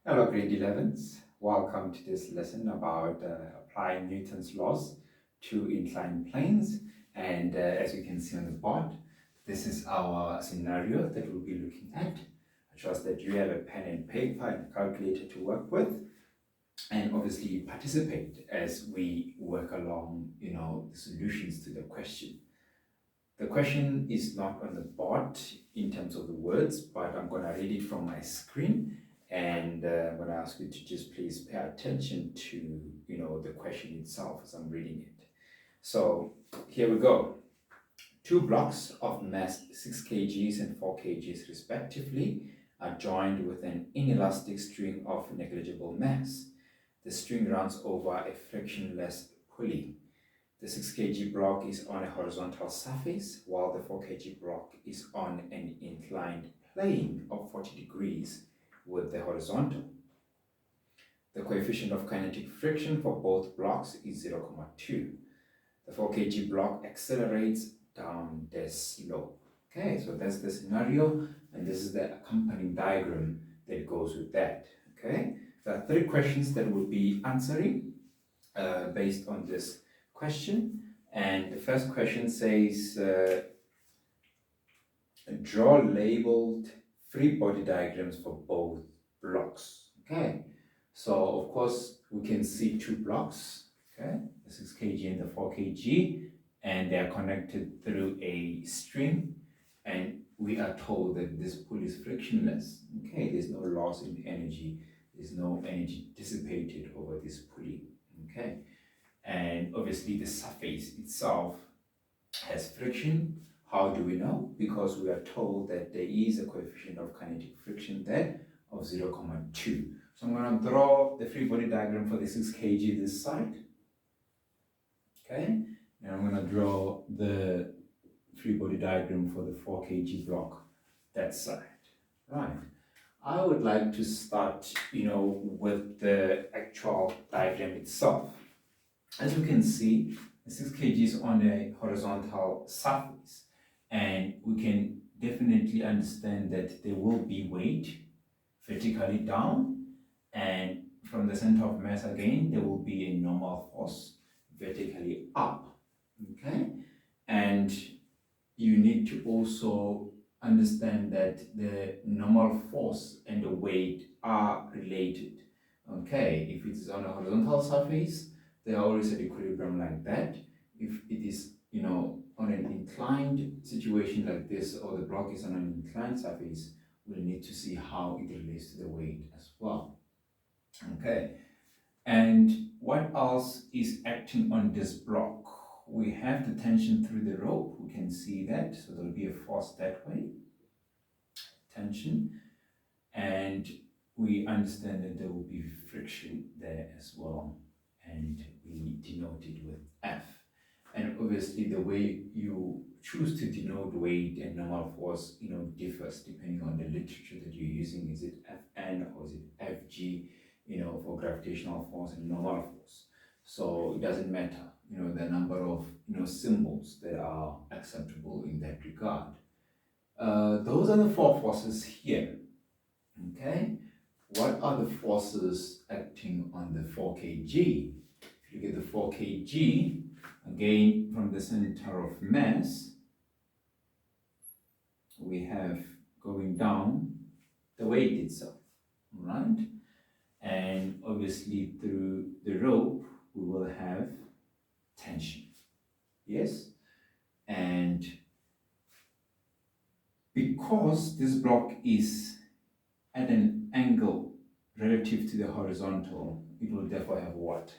Hello grade 11s, welcome to this lesson about applying Newton's laws to inclined planes. And as you can see on the board, this is our scenario that we'll be looking at. I trust that you have a pen and paper and a calculator to work with, and obviously participate as we work along, the solutions to the question. The question is not on the board in terms of the words, but I'm going to read it from my screen. And I'm going to ask you to just please pay attention to, the question itself as I'm reading it. So here we go. Two blocks of mass 6 kgs and 4 kgs respectively are joined with an inelastic string of negligible mass. The string runs over a frictionless pulley. The 6 kg block is on a horizontal surface, while the 4 kg block is on an inclined plane of 40 degrees with the horizontal. The coefficient of kinetic friction for both blocks is 0.2. The 4 kg block accelerates down the slope. Okay, so that's the scenario, and this is the accompanying diagram that goes with that. Okay, there are 3 questions that we'll be answering based on this question. And the first question says, draw labeled free body diagrams for both blocks. Okay, so of course we can see 2 blocks, okay, the 6 kg and the 4 kg, and they are connected through a string, and we are told that this pulley is frictionless. Okay, there's no loss in energy, there's no energy dissipated over this pulley. Okay, and obviously the surface itself has friction. How do we know? Because we are told that there is a coefficient of kinetic friction there of 0.2. So I'm going to draw the free body diagram for the 6 kg this side. Okay, and I'm going to draw the free body diagram for the 4 kg block that side. Right. I would like to start, with the actual diagram itself. As you can see, the 6 kg is on a horizontal surface, and we can definitely understand that there will be weight vertically down, and from the center of mass again, there will be a normal force vertically up. Okay, and you need to also understand that the normal force and the weight are related. Okay, if it's on a horizontal surface, they are always at equilibrium like that. If it is, on an inclined situation like this, or the block is on an inclined surface, we'll need to see how it relates to the weight as well. Okay, and what else is acting on this block? We have the tension through the rope, we can see that, so there'll be a force that way, tension, and we understand that there will be friction there as well, and we denote it with F. And obviously the way you choose to denote weight and normal force, differs depending on the literature that you're using. Is it Fn or is it Fg, for gravitational force and normal force? So it doesn't matter, the number of, symbols that are acceptable in that regard. Those are the 4 forces here. Okay, what are the forces acting on the 4 kg? If you get the 4 kg, again, from the center of mass, we have going down the weight itself, right? And obviously through the rope, we will have tension, yes? And because this block is at an angle relative to the horizontal, it will therefore have what?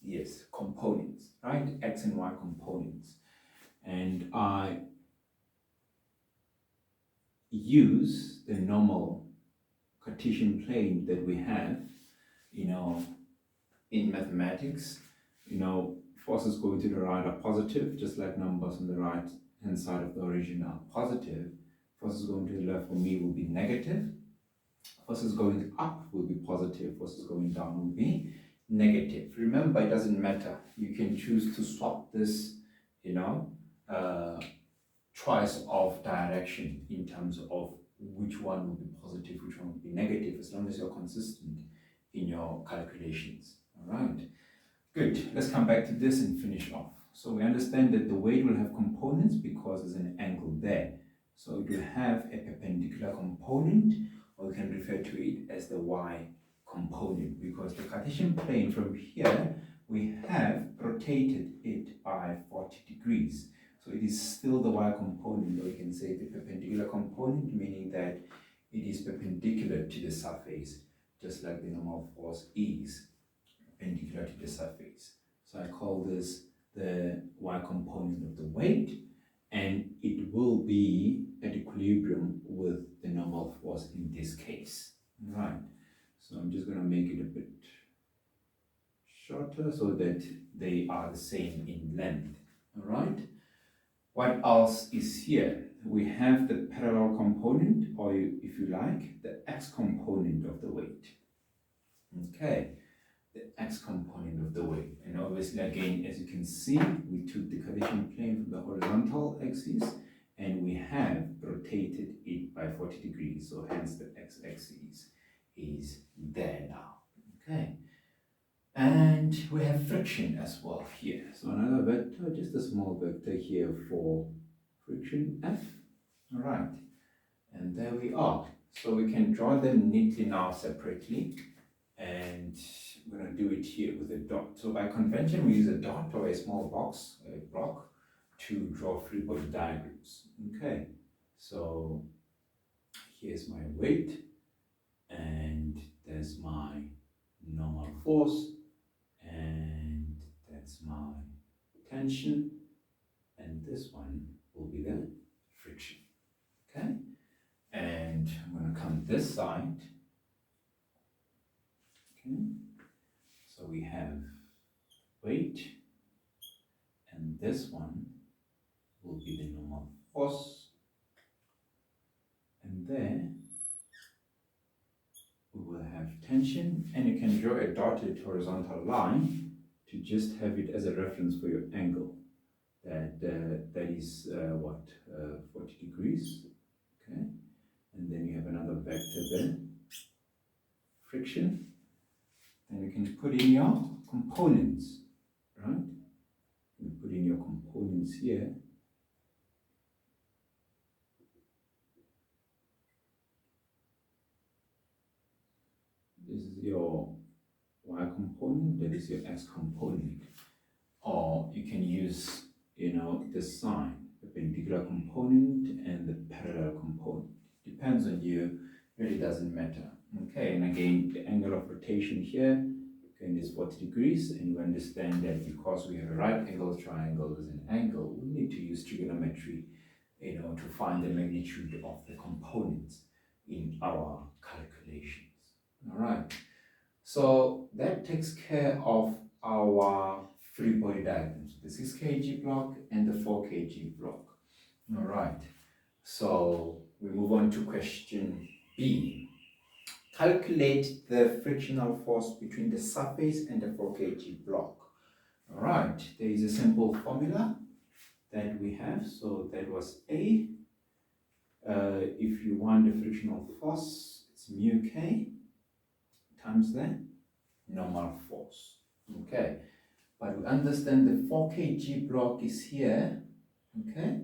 Yes, components, right? X and Y components. And I use the normal Cartesian plane that we have, in mathematics. Forces going to the right are positive, just like numbers on the right hand side of the origin are positive. Forces going to the left for me will be negative. Forces going up will be positive. Forces going down will be negative. Remember, it doesn't matter. You can choose to swap this, choice of direction in terms of which one will be positive, which one will be negative, as long as you're consistent in your calculations. All right, good. Let's come back to this and finish off. So we understand that the weight will have components because there's an angle there. So it will have a perpendicular component, or we can refer to it as the y component, because the Cartesian plane from here, we have rotated it by 40 degrees. So it is still the y component, or you can say the perpendicular component, meaning that it is perpendicular to the surface, just like the normal force is perpendicular to the surface. So I call this the y component of the weight, and it will be at equilibrium with the normal force in this case. Right. So I'm just going to make it a bit shorter so that they are the same in length. All right. What else is here? We have the parallel component, or if you like, the x component of the weight. Okay, the x component of the weight. And obviously, again, as you can see, we took the Cartesian plane from the horizontal axis and we have rotated it by 40 degrees. So hence the x-axis is there now. Okay. And we have friction as well here. So another vector, just a small vector here for friction F. All right. And there we are. So we can draw them neatly now separately. And we're going to do it here with a dot. So by convention, we use a dot or a small box, a block, to draw free body diagrams. Okay. So here's my weight. And there's my normal force. And that's my tension, and this one will be the friction. Okay, and I'm going to come this side. Okay, so we have weight, and this one will be the normal force, and there we will have tension, and you can draw a dotted horizontal line to just have it as a reference for your angle. That is 40 degrees. Okay, and then you have another vector there, friction. Then you can put in your components, right? You put in your components here. This is your y component, that is your x component. Or you can use, the sign, the perpendicular component and the parallel component. Depends on you, really doesn't matter. Okay, and again, the angle of rotation here, again, is 40 degrees, and we understand that because we have a right angle triangle as an angle, we need to use trigonometry, to find the magnitude of the components in our calculations. All right, so that takes care of our free body diagrams, the 6 kg block and the 4 kg block. All right, so we move on to question B. Calculate the frictional force between the surface and the 4 kg block. All right, there is a simple formula that we have. So that was A. If you want the frictional force, it's mu K times the normal force. Okay, but we understand the 4 kg block is here, okay,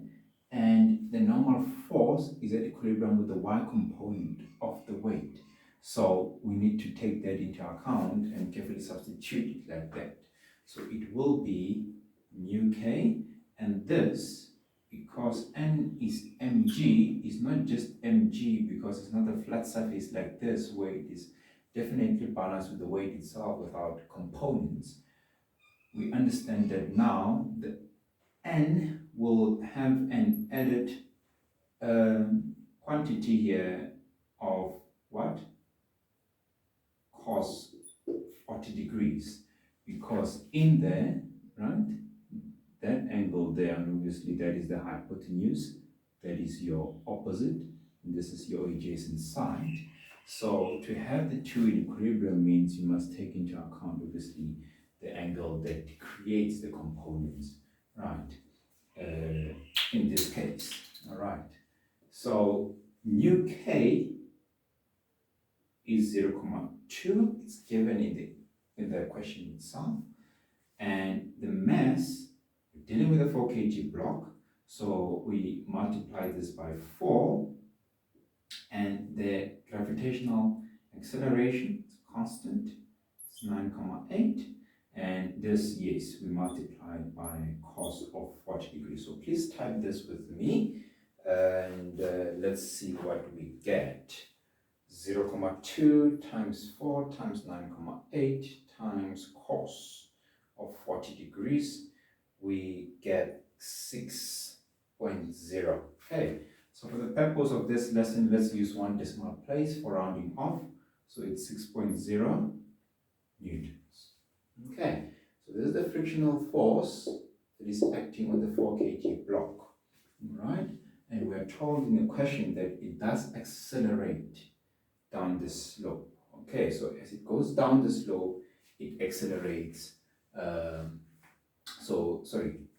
and the normal force is at equilibrium with the y component of the weight. So we need to take that into account and carefully substitute it like that. So it will be mu K, and this, because N is mg, is not just mg because it's not a flat surface like this where it is definitely balanced with the weight itself without components. We understand that now the N will have an added quantity here of what? Cos 40 degrees, because in there, right, that angle there, and obviously that is the hypotenuse, that is your opposite, and this is your adjacent side. So to have the two in equilibrium means you must take into account obviously the angle that creates the components, right, in this case. All right, so nu k is 0.2. It's given in the question itself. And the mass, we're dealing with a 4 kg block, so we multiply this by 4, and the gravitational acceleration is constant, it's 9.8, and this, yes, we multiply by cos of 40 degrees. So please type this with me, and let's see what we get. 0.2 times 4 times 9.8 times cos of 40 degrees, we get 6.0. Okay, so for the purpose of this lesson, let's use one decimal place for rounding off. So it's 6.0 newtons. Okay, so this is the frictional force that is acting on the 4 kg block. Right? And we're told in the question that it does accelerate down the slope. Okay, so as it goes down the slope, it accelerates.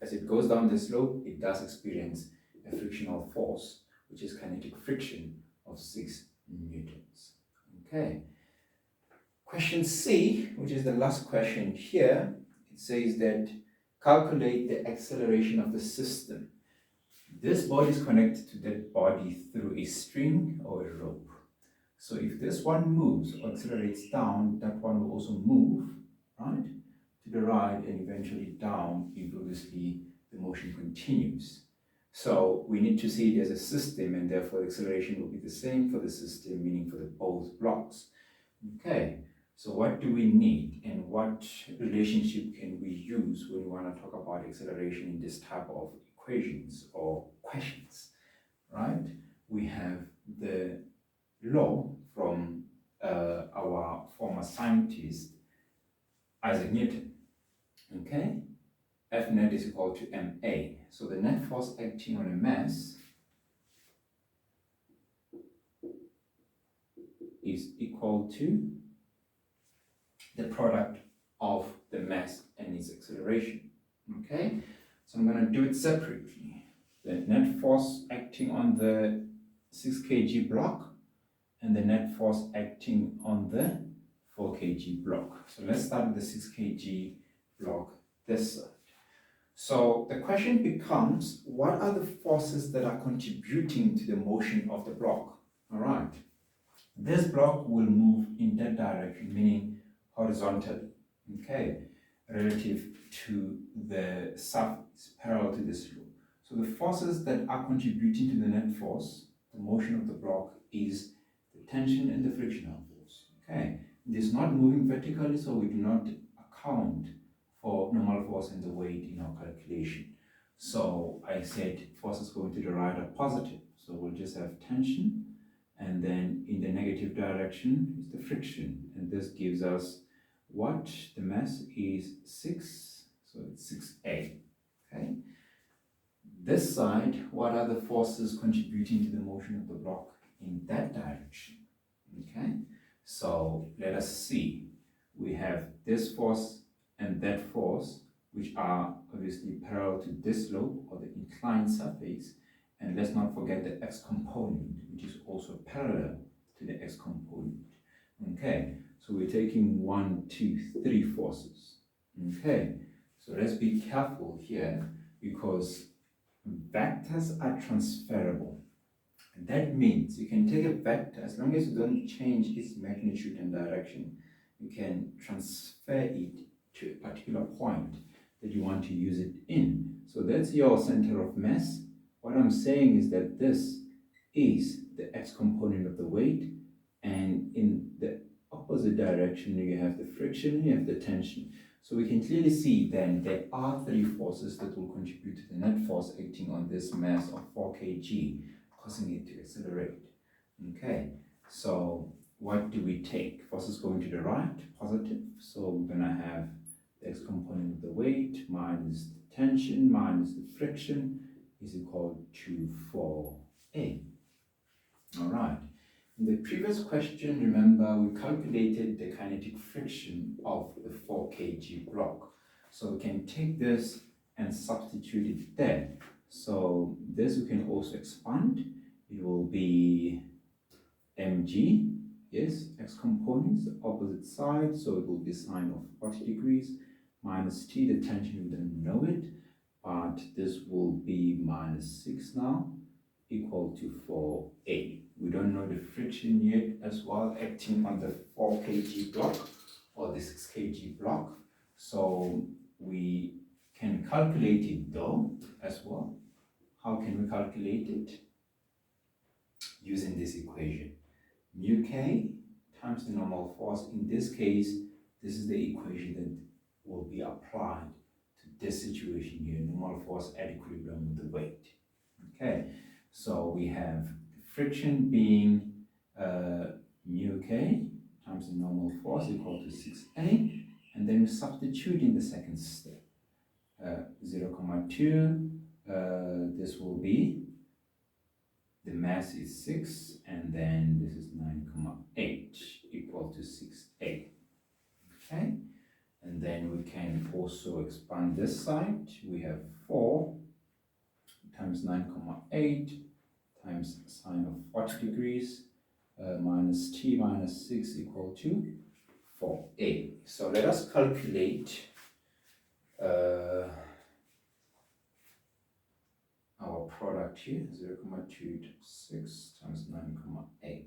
As it goes down the slope, it does experience a frictional force, which is kinetic friction of 6 newtons. Okay. Question C, which is the last question here, it says that calculate the acceleration of the system. This body is connected to that body through a string or a rope. So if this one moves or accelerates down, that one will also move, right, to the right and eventually down if obviously the motion continues. So we need to see it as a system, and therefore the acceleration will be the same for the system, meaning for the both blocks. Okay, so what do we need, and what relationship can we use when we want to talk about acceleration in this type of equations or questions, right? We have the law from our former scientist Isaac Newton. Okay, F net is equal to ma. So the net force acting on a mass is equal to the product of the mass and its acceleration. Okay, so I'm going to do it separately. The net force acting on the 6 kg block and the net force acting on the 4 kg block. So let's start with the 6 kg block this side. So the question becomes, what are the forces that are contributing to the motion of the block? All right. This block will move in that direction, meaning horizontally, okay, relative to the surface, parallel to the slope. So the forces that are contributing to the net force, the motion of the block, is the tension and the frictional force. Okay, it is not moving vertically, so we do not account for normal force and the weight in our calculation. So I said forces going to the right are positive, so we'll just have tension, and then in the negative direction is the friction, and this gives us what? The mass is 6, so it's 6a. Okay, this side, what are the forces contributing to the motion of the block in that direction? Okay, so let us see. We have this force and that force, which are obviously parallel to this slope or the inclined surface, and let's not forget the x component, which is also parallel to the x component. Okay, so we're taking 1, 2, 3 forces. Okay, so let's be careful here, because vectors are transferable. And that means you can take a vector, as long as you don't change its magnitude and direction, you can transfer it to a particular point that you want to use it in. So that's your center of mass. What I'm saying is that this is the x component of the weight, and in the opposite direction you have the friction, you have the tension. So we can clearly see then there are 3 forces that will contribute to the net force acting on this mass of 4 kg, causing it to accelerate. Okay, so what do we take? Forces going to the right, positive, so we're going to have the x component of the weight minus the tension minus the friction is equal to 4a. All right. In the previous question, remember, we calculated the kinetic friction of the 4 kg block. So we can take this and substitute it there. So this we can also expand. it will be mg, yes, x components, the opposite side, so it will be sine of 40 degrees minus t, the tension we don't know it, but this will be minus 6 now, equal to 4a. We don't know the friction yet as well, acting on the 4 kg block or the 6 kg block, so we can calculate it though as well. How can we calculate it? Using this equation, mu k times the normal force. In this case, this is the equation that will be applied to this situation here, normal force at equilibrium with the weight. Okay, so we have friction being mu k times the normal force equal to 6a, and then we substitute in the second step. 0,2, this will be, the mass is 6, and then this is 9,8 equal to 6a. Okay, and then we can also expand this side. We have 4 times 9,8 times sine of 40 degrees minus t minus 6 equal to 4a. So let us calculate our product here, 0,226 times 9,8.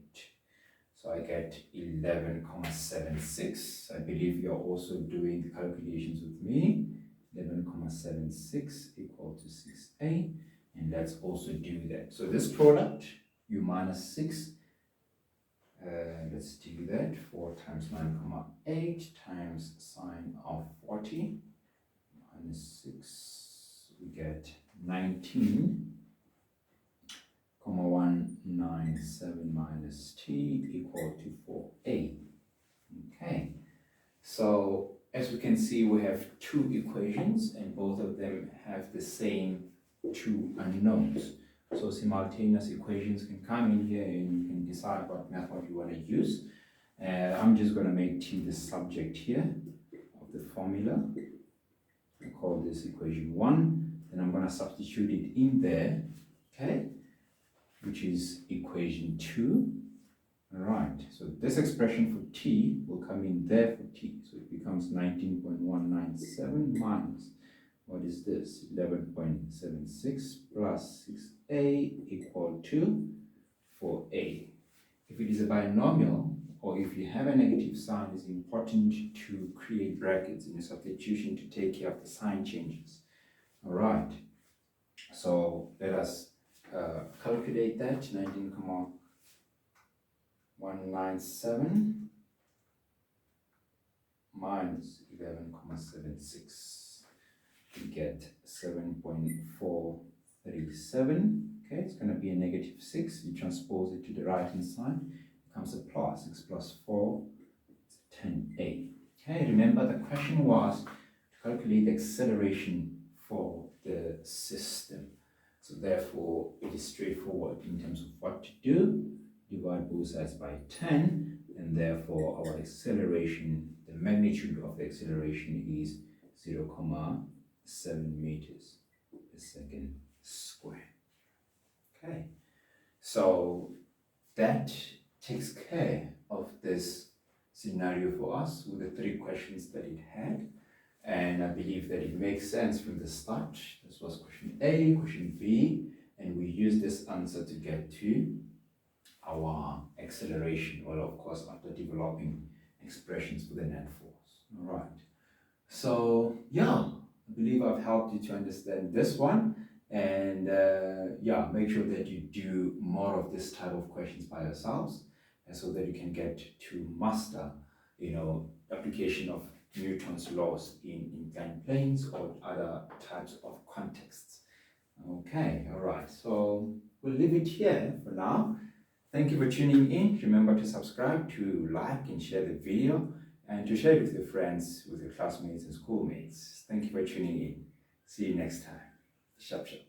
So I get 11,76. I believe you're also doing the calculations with me. 11,76 equal to 6a. And let's also do that. So this product, u minus 6, let's do that. 4 times 9,8 times sine of 40 minus 6, we get 19,197 minus t equal to 4a. Okay, so as we can see, we have two equations and both of them have the same two unknowns. So simultaneous equations can come in here and you can decide what method you want to use. I'm just going to make t the subject here of the formula. I call this equation 1. Then I'm going to substitute it in there, okay, which is equation 2. All right, so this expression for t will come in there for t. So it becomes 19,197 minus, what is this, 11.76 plus 6a equal to 4a. If it is a binomial, or if you have a negative sign, it's important to create brackets in your substitution to take care of the sign changes. All right, so let us calculate that. 19,197 minus 11,76. We get 7.437. Okay, it's going to be a negative 6. You transpose it to the right hand side, it becomes a plus. 6 plus 4, it's 10a. Okay, remember the question was to calculate the acceleration for the system. So therefore, it is straightforward in terms of what to do. Divide both sides by 10, and therefore our acceleration, the magnitude of the acceleration is 0,7 meters per second square. Okay, so that takes care of this scenario for us with the 3 questions that it had. And I believe that it makes sense from the start. This was question A, question B, and we use this answer to get to our acceleration, well, of course, after developing expressions for the net force. All right. So, yeah, I believe I've helped you to understand this one. And yeah, make sure that you do more of this type of questions by yourselves, and so that you can get to master, application of Newton's laws in inclined planes or other types of contexts. Okay, all right, so we'll leave it here for now. Thank you for tuning in. Remember to subscribe, to like and share the video, and to share it with your friends, with your classmates and schoolmates. Thank you for tuning in. See you next time. Sharp, sharp.